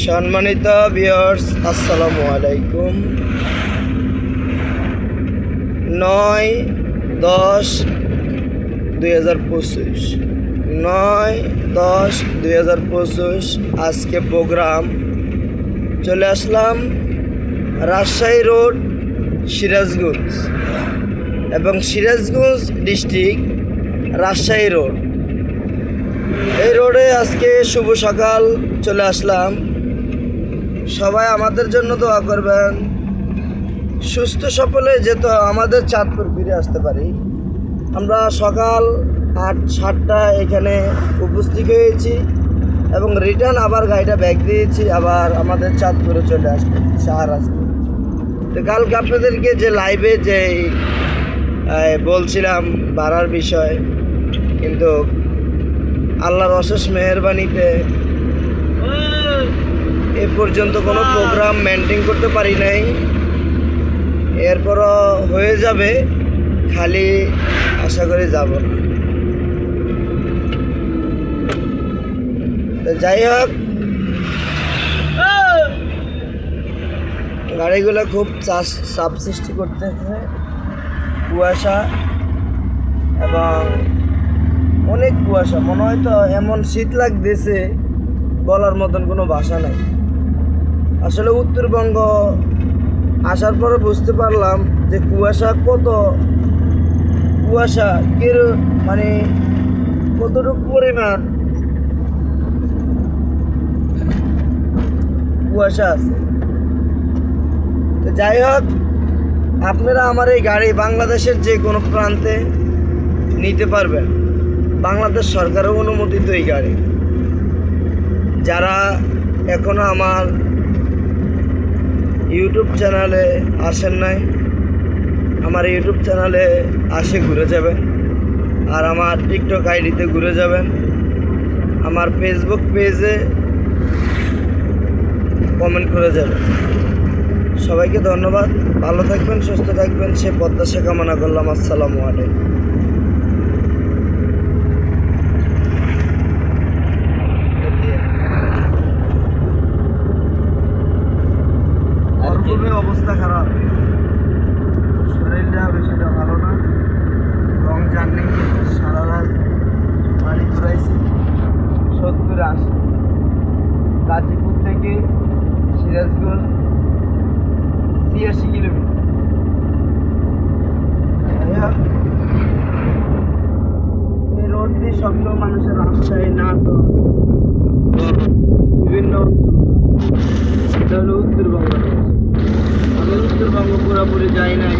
সম্মানিত ভিউয়ার্স, আসসালামু আলাইকুম। 9/10/2025 9/10/2025 আজকে প্রোগ্রাম চলে আসলাম রাজশাহী রোড, সিরাজগঞ্জ এবং সিরাজগঞ্জ ডিস্ট্রিক্ট, রাজশাহী রোড। এই রোডে আজকে শুভ সকাল চলে আসলাম। সবাই আমাদের জন্য দোয়া করবেন, সুস্থ সফলে যেত আমাদের চাঁদপুর ফিরে আসতে পারি। আমরা সকাল 8-7টায় এখানে উপস্থিত হয়েছি এবং রিটার্ন আবার গাড়িটা ব্যাক দিয়েছি, আবার আমাদের চাঁদপুরে চলে আসবে শাহ রাস্তা। তো কালকে আপনাদেরকে যে লাইভে যে বলছিলাম ভাড়ার বিষয়, কিন্তু আল্লাহর অশেষ মেহেরবানিতে এ পর্যন্ত কোনো প্রোগ্রাম মেনটেন করতে পারি নাই। এরপরও হয়ে যাবে, খালি আশা করি যাব না। তো যাই হোক, গাড়িগুলো খুব চাপ সৃষ্টি করতেছে, কুয়াশা এবং অনেক কুয়াশা। মনে হয় তো এমন শীত লাগতেছে, বলার মতন কোনো ভাষা নাই। আসলে উত্তরবঙ্গ আসার পরে বুঝতে পারলাম যে কুয়াশা মানে কতটুকু পরিমাণ কুয়াশা আছে। তো যাই হোক, আপনারা আমার এই গাড়ি বাংলাদেশের যে কোনো প্রান্তে নিতে পারবেন। বাংলাদেশ সরকারের অনুমোদিত এই গাড়ি। যারা এখনো আমার ইউটিউব চ্যানেলে আসেন নাই, আমার ইউটিউব চ্যানেলে আসে ঘুরে যাবেন, আর আমার টিকটক আইডিতে ঘুরে যাবেন, আমার ফেসবুক পেজে কমেন্ট করে যাবেন। সবাইকে ধন্যবাদ। ভালো থাকবেন, সুস্থ থাকবেন, সে প্রত্যাশা কামনা করলাম। আসসালামু আলাইকুম। অবস্থা খারাপ, শরীরটা বেশিটা ভালো না। লং জার্নি, সারা রাত বাড়ি ঘুরাইছি 70-80। গাজীপুর থেকে সিরাজগঞ্জ 83 কিলোমিটার। এই রোড দিয়ে সবসময় মানুষের রাজশাহী, নাটোর, বিভিন্ন এটা হলো উত্তরবঙ্গ। আমি উত্তরবঙ্গ পুরোপুরি যাই নাই,